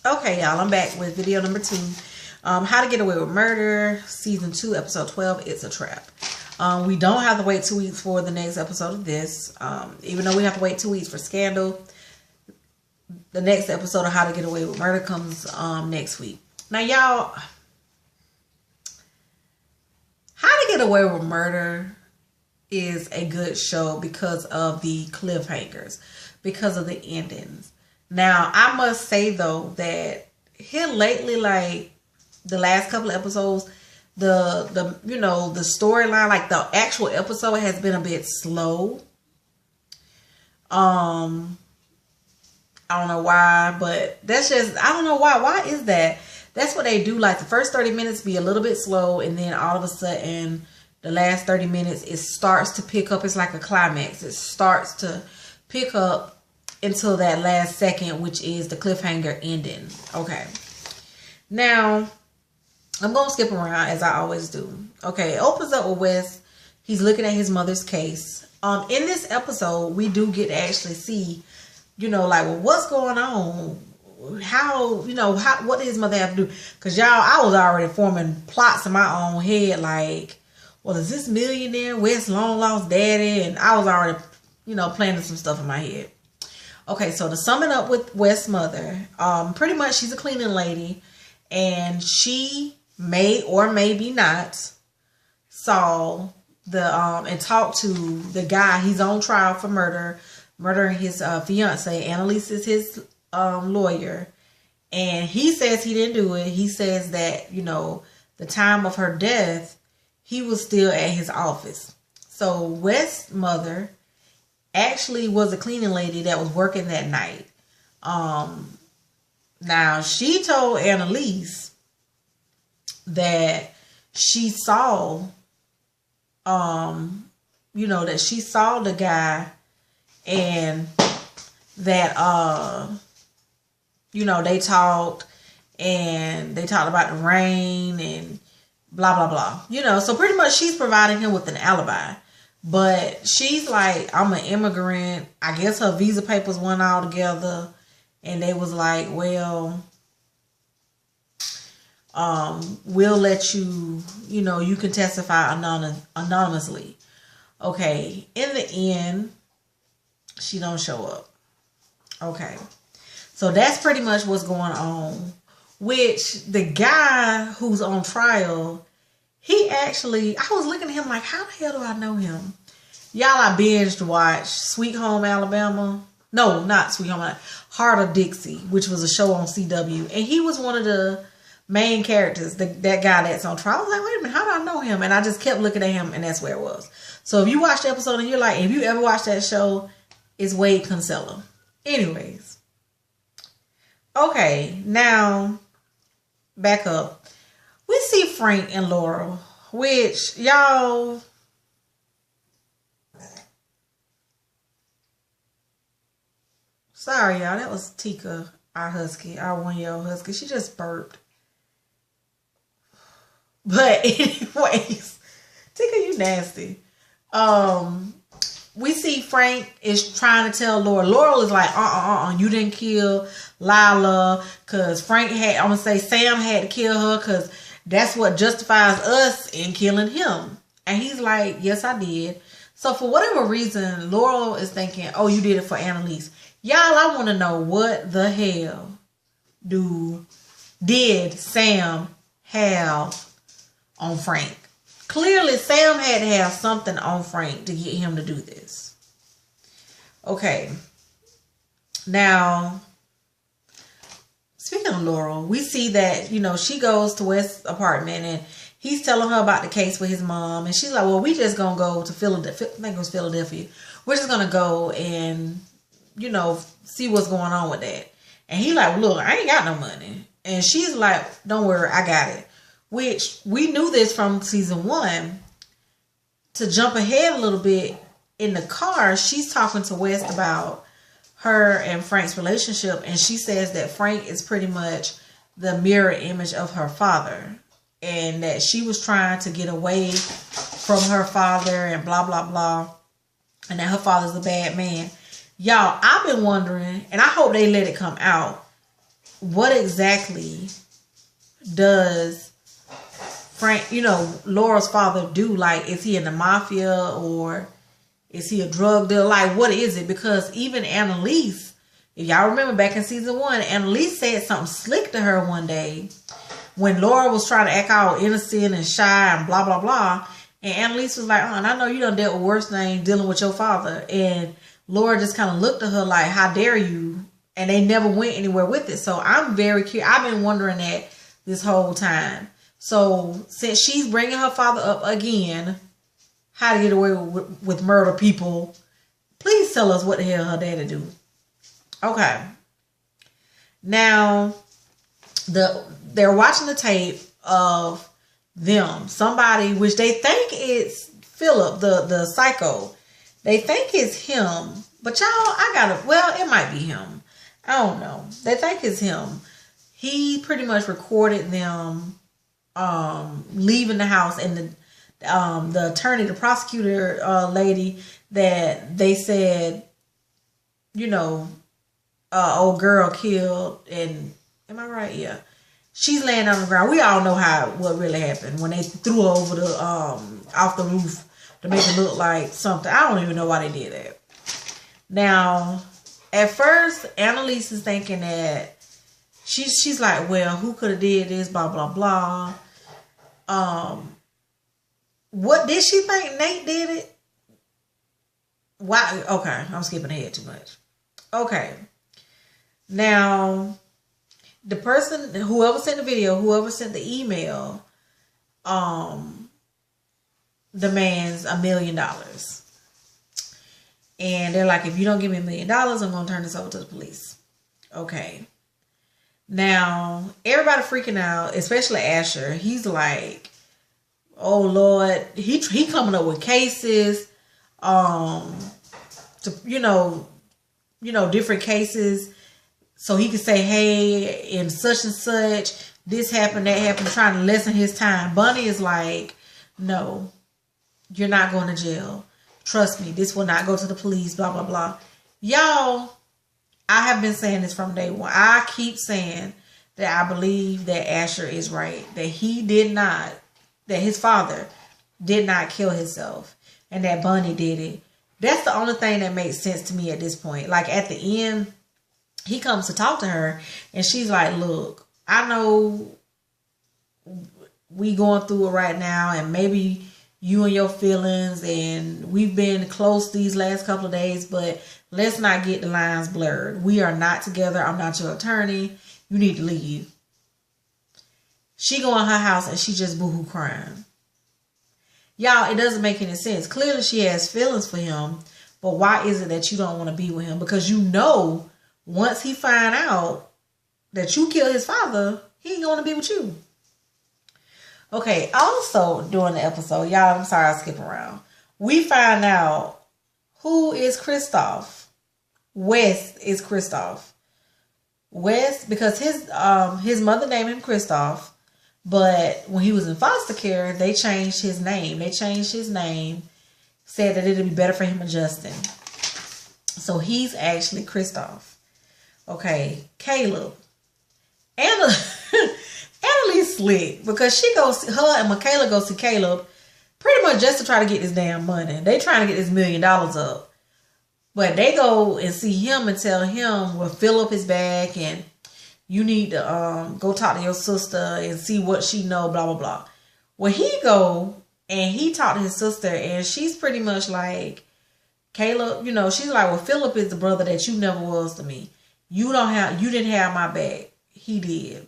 Okay, y'all, I'm back with video number 2. How to Get Away with Murder, season 2, episode 12. It's a trap. We don't have to wait 2 weeks for the next episode of this. Even though we have to wait 2 weeks for Scandal, the next episode of How to Get Away with Murder comes next week. Now, y'all, How to Get Away with Murder is a good show because of the cliffhangers, because of the endings. Now, I must say, though, that here lately, like, the last couple of episodes, the storyline, like, the actual episode has been a bit slow. I don't know why, but that's just, I don't know why. Why is that? That's what they do. Like, the first 30 minutes be a little bit slow, and then all of a sudden, the last 30 minutes, it starts to pick up. It's like a climax. It starts to pick up until that last second, which is the cliffhanger ending. Okay. Now, I'm going to skip around as I always do. Okay, it opens up with Wes. He's looking at his mother's case. In this episode, we do get to actually see, like, well, what's going on? How, what did his mother have to do? Because, y'all, I was already forming plots in my own head, like, well, is this millionaire Wes' long lost daddy? And I was already, planning some stuff in my head. Okay, so to sum it up with Wes' mother, pretty much she's a cleaning lady, and she may or maybe not saw and talked to the guy. He's on trial for murdering his fiance. Annalise is his lawyer, and he says he didn't do it. He says that, the time of her death, he was still at his office. So Wes' mother actually was a cleaning lady that was working that night. Now, she told Annalise that she saw, that she saw the guy, and that, they talked about the rain and blah, blah, blah. So pretty much she's providing him with an alibi. But she's like, I'm an immigrant. I guess her visa papers went all together. And they was like, well, we'll let you, you can testify anonymously. Okay. In the end, she don't show up. Okay. So that's pretty much what's going on. Which the guy who's on trial, he actually, I was looking at him like, how the hell do I know him? Y'all, I binged watched Sweet Home Alabama. No, not Sweet Home Alabama. Heart of Dixie, which was a show on CW. And he was one of the main characters, that guy that's on trial. I was like, wait a minute, how do I know him? And I just kept looking at him, and that's where it was. So if you watch the episode and you're like, if you ever watched that show, it's Wade Kinsella. Anyways. Okay, now, back up. We see Frank and Laurel, which, y'all, sorry, y'all, that was Tika, our husky, our 1-year-old husky. She just burped. But anyways, Tika, you nasty. We see Frank is trying to tell Laurel. Laurel is like, you didn't kill Lila, because Frank had, I'm going to say Sam had to kill her, because that's what justifies us in killing him. And he's like, yes, I did. So for whatever reason, Laurel is thinking, oh, you did it for Annalise. Y'all, I want to know, what the hell did Sam have on Frank? Clearly, Sam had to have something on Frank to get him to do this. Okay. Now, speaking of Laurel, we see that, she goes to Wes' apartment, and he's telling her about the case with his mom. And she's like, well, we just going to go to Philadelphia. I think it was Philadelphia. We're just going to go and, see what's going on with that. And he's like, well, look, I ain't got no money. And she's like, don't worry, I got it. Which, we knew this from season 1. To jump ahead a little bit, in the car, she's talking to Wes about her and Frank's relationship. And she says that Frank is pretty much the mirror image of her father. And that she was trying to get away from her father and blah, blah, blah. And that her father's a bad man. Y'all, I've been wondering, and I hope they let it come out. what exactly does Frank, Laura's father do? Like, is he in the mafia or is he a drug dealer? Like, what is it? Because even Annalise, if y'all remember back in season 1, Annalise said something slick to her one day when Laura was trying to act all innocent and shy and blah, blah, blah. And Annalise was like, and I know you done dealt with worse things dealing with your father. And Laura just kind of looked at her like, how dare you? And they never went anywhere with it. So I'm very curious. I've been wondering that this whole time. So since she's bringing her father up again, how to get away with murder people, please tell us what the hell her daddy do. Okay. Now, they're watching the tape of them. Somebody, which they think it's Philip, the psycho. They think it's him. But y'all, it might be him. I don't know. They think it's him. He pretty much recorded them leaving the house, and the attorney, the prosecutor lady that they said, old girl killed, and am I right? Yeah. She's laying on the ground. We all know what really happened when they threw her over the off the roof to make it look like something. I don't even know why they did that. Now, at first, Annalise is thinking that she's like, well, who could have did this? Blah blah blah. What did she think? Nate did it? Why? Okay, I'm skipping ahead too much. Okay, now the person, whoever sent the video, whoever sent the email, demands $1 million, and they're like, if you don't give me $1 million, I'm gonna turn this over to the police. Okay. Now everybody freaking out, especially Asher. He's like, oh Lord, he coming up with cases, to different cases, so he could say, hey, in such and such, this happened, that happened, trying to lessen his time. Bunny is like, no, you're not going to jail. Trust me, this will not go to the police, blah, blah, blah. Y'all, I have been saying this from day one. I keep saying that I believe that Asher is right, that his father did not kill himself, and that Bunny did it. That's the only thing that makes sense to me at this point. Like, at the end, he comes to talk to her, and she's like, look, I know we going through it right now, and maybe you and your feelings, and we've been close these last couple of days, but let's not get the lines blurred. We are not together. I'm not your attorney. You need to leave. She go in her house, and she just boohoo crying. Y'all, it doesn't make any sense. Clearly, she has feelings for him, but why is it that you don't want to be with him? Because once he find out that you killed his father, he ain't going to be with you. Okay, also during the episode, y'all, I'm sorry I skip around. We find out who is Kristoff. Wes is Kristoff. Wes, because his mother named him Kristoff, but when he was in foster care, they changed his name. Said that it'd be better for him adjusting. So he's actually Kristoff. Okay, Caleb. Annalise slick, because her and Michaela go see Caleb pretty much just to try to get this damn money. They trying to get this $1 million up. But they go and see him and tell him, well, fill up his bag, and you need to go talk to your sister and see what she know, blah, blah, blah. Well, he go and he talked to his sister, and she's pretty much like, Caleb, she's like, well, Philip is the brother that you never was to me. You didn't have my back. He did.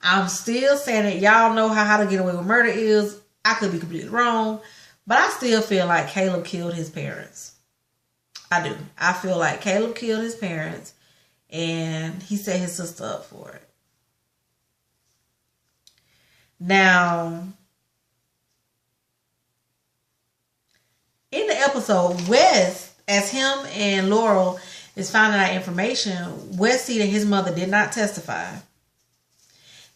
I'm still saying that y'all know how to get away with murder is. I could be completely wrong, but I still feel like Caleb killed his parents. I do. I feel like Caleb killed his parents, and he set his sister up for it. Now, in the episode, Wes, as him and Laurel is finding out information, Wes see that his mother did not testify.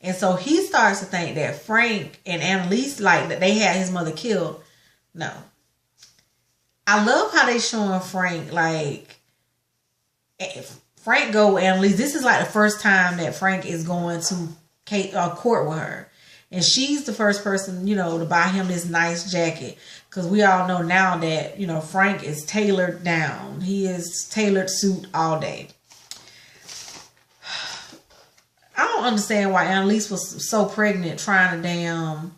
And so he starts to think that Frank and Annalise, like, that they had his mother killed. No. I love how they showing Frank, like, Frank go with Annalise. This is like the first time that Frank is going to court with her. And she's the first person, you know, to buy him this nice jacket. Because we all know now that, you know, Frank is tailored down. He is tailored suit all day. I don't understand why Annalise was so pregnant trying to damn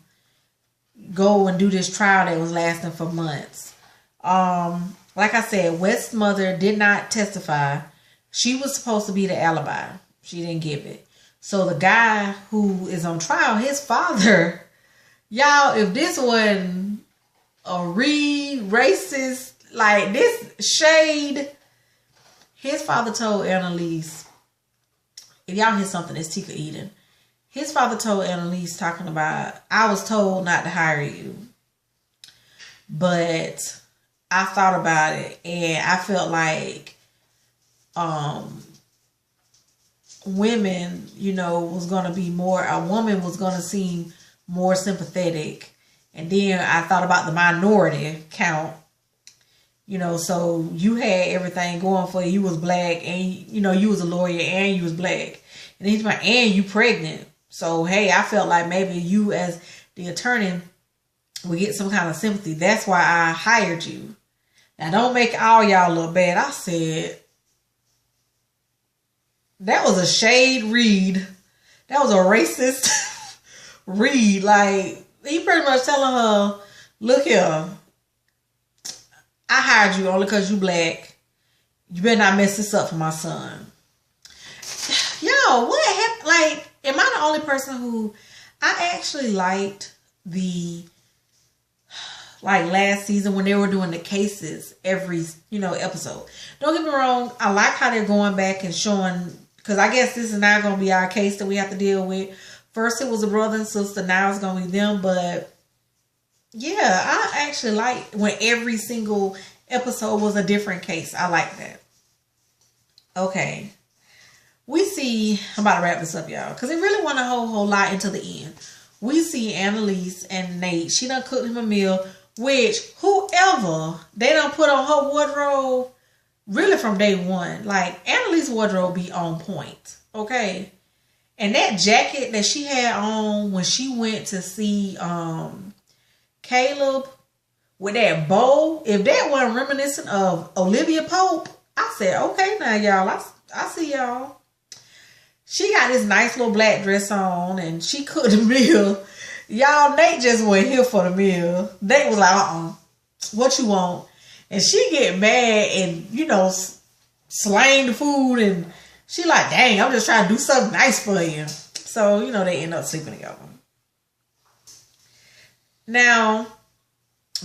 go and do this trial that was lasting for months. Like I said, West's mother did not testify. She was supposed to be the alibi. She didn't give it. So the guy who is on trial, his father, y'all, if this wasn't a racist, like this shade, his father told Annalise, if y'all hear something, it's Tika Eden. His father told Annalise, talking about, I was told not to hire you. But I thought about it and I felt like women, you know, was going to be more, a woman was going to seem more sympathetic. And then I thought about the minority count, you know, so you had everything going for you. You was black and, you know, you was a lawyer and you was black. And he's like, and you pregnant. So, hey, I felt like maybe you as the attorney would get some kind of sympathy. That's why I hired you. Now, don't make all y'all look bad. I said, that was a shade read. That was a racist read. Like, he pretty much telling her, look here, I hired you only because you black. You better not mess this up for my son. Yo, what happened? Like, am I the only person who, I actually liked the, like last season when they were doing the cases every, you know, episode. Don't get me wrong. I like how they're going back and showing, because I guess this is not going to be our case that we have to deal with. First it was a brother and sister. Now it's going to be them. But yeah, I actually like when every single episode was a different case. I like that. Okay. We see, I'm about to wrap this up, y'all, because it really went a whole lot into the end. We see Annalise and Nate. She done cooked him a meal, which whoever they done put on her wardrobe, really from day one, like Annalise's wardrobe be on point, okay? And that jacket that she had on when she went to see Caleb with that bow, if that wasn't reminiscent of Olivia Pope, I said, okay now, y'all, I see y'all. She got this nice little black dress on and she cooked the meal. Y'all, Nate just went here for the meal. Nate was like, what you want? And she get mad and, you know, slang the food. And she like, dang, I'm just trying to do something nice for you. So, you know, they end up sleeping together. Now,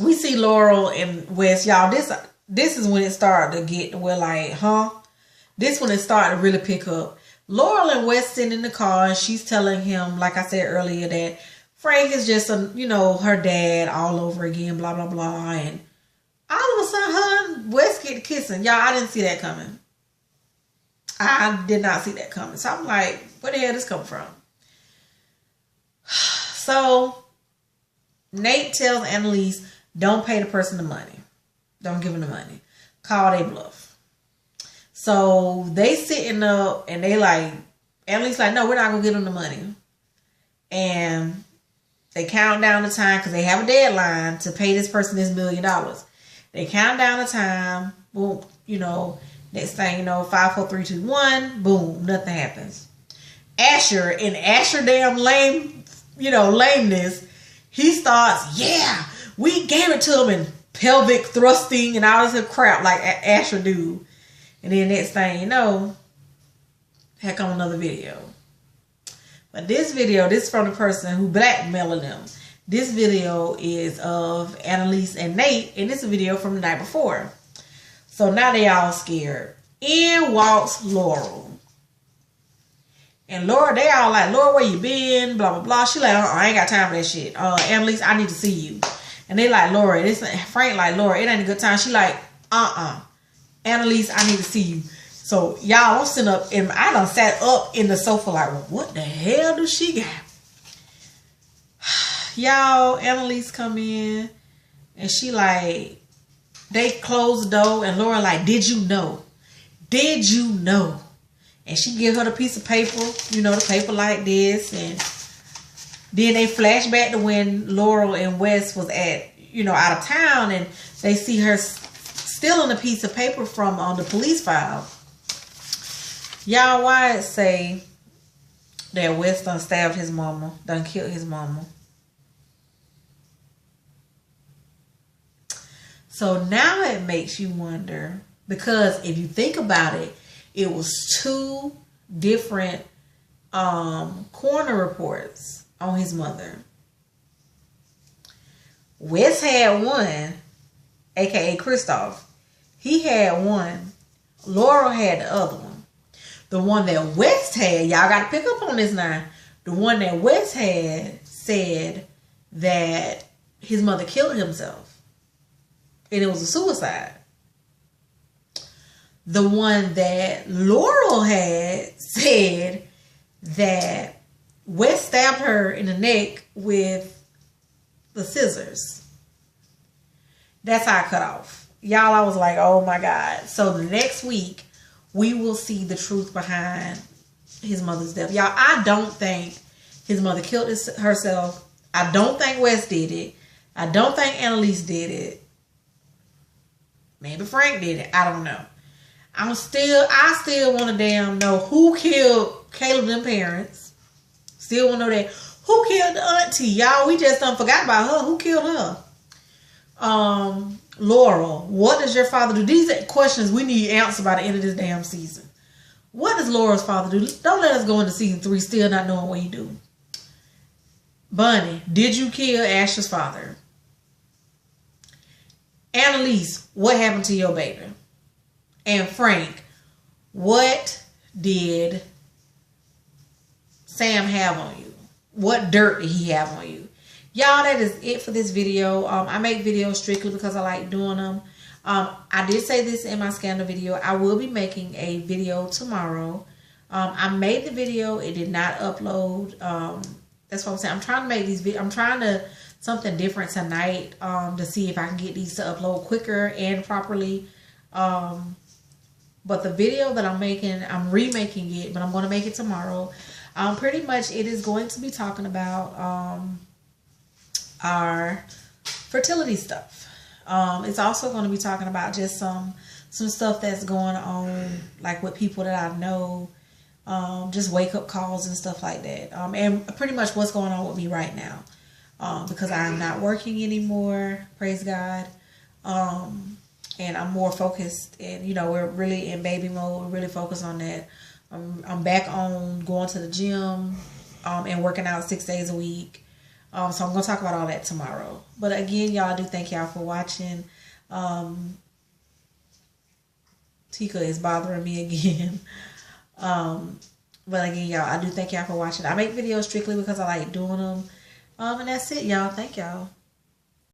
we see Laurel and Wes. Y'all, this is when it started to get, we're like, huh? This when it started to really pick up. Laurel and Wes sitting in the car and she's telling him, like I said earlier, that Frank is just, you know, her dad all over again, blah, blah, blah. And all of a sudden, her and Wes get kissing. Y'all, I didn't see that coming. I did not see that coming. So I'm like, where the hell this come from? So Nate tells Annalise, don't pay the person the money. Don't give him the money. Call they bluff. So they sitting up and they like, Annalise like, no, we're not going to give them the money. And they count down the time because they have a deadline to pay this person this $1 million. They count down the time. Boom. You know, next thing you know, 5, 4, 3, 2, 1. Boom. Nothing happens. Asher, in Asher damn lame, you know, lameness, he starts, yeah, we gave it to him and pelvic thrusting and all this crap like Asher do. And then next thing you know, here come another video. But this video, this is from the person who blackmailed them. This video is of Annalise and Nate, and this is a video from the night before. So now they all scared. In walks Laurel. And Laura, they all like, Laura, where you been? Blah, blah, blah. She like, I ain't got time for that shit. Annalise, I need to see you. And they like, Laura, Frank like, Laura, it ain't a good time. She like, Annalise, I need to see you. So y'all, I'm sitting up and I done sat up in the sofa like, well, what the hell does she got? Y'all, Annalise come in and she like, they close the door and Laura like, did you know? Did you know And she give her the piece of paper, you know, the paper like this. And then they flash back to when Laurel and Wes was at, you know, out of town. And they see her stealing a piece of paper from the police file. Y'all, why it say that Wes done stabbed his mama, done killed his mama? So now it makes you wonder, because if you think about it, it was 2 different coroner reports on his mother. Wes had one, aka Christoph. He had one. Laurel had the other one. The one that Wes had, y'all got to pick up on this now. The one that Wes had said that his mother killed himself. And it was a suicide. The one that Laurel had said that Wes stabbed her in the neck with the scissors. That's how I cut off. Y'all, I was like, oh my God. So the next week, we will see the truth behind his mother's death. Y'all, I don't think his mother killed herself. I don't think Wes did it. I don't think Annalise did it. Maybe Frank did it. I don't know. I still want to damn know who killed Caleb and them parents. Still want to know that. Who killed the auntie? Y'all, we just done forgot about her. Who killed her? Laurel, what does your father do? These are questions we need answered by the end of this damn season. What does Laurel's father do? Don't let us go into season 3 still not knowing what he do. Bunny, did you kill Asher's father? Annalise, what happened to your baby? And Frank, what did Sam have on you? What dirt did he have on you? Y'all, that is it for this video. I make videos strictly because I like doing them. I did say this in my scandal video. I will be making a video tomorrow. I made the video. It did not upload. That's what I'm saying. I'm trying to make these videos. I'm trying to something different tonight to see if I can get these to upload quicker and properly. But the video that I'm making, I'm remaking it, but I'm going to make it tomorrow. Pretty much it is going to be talking about our fertility stuff. It's also going to be talking about just some stuff that's going on, like with people that I know, just wake up calls and stuff like that. And pretty much what's going on with me right now, because I'm not working anymore, praise God. And I'm more focused, and you know, we're really in baby mode. We're really focused on that. I'm back on going to the gym and working out 6 days a week. So I'm going to talk about all that tomorrow. But again, y'all, I do thank y'all for watching. Tika is bothering me again. But again, y'all, I do thank y'all for watching. I make videos strictly because I like doing them. And that's it, y'all. Thank y'all.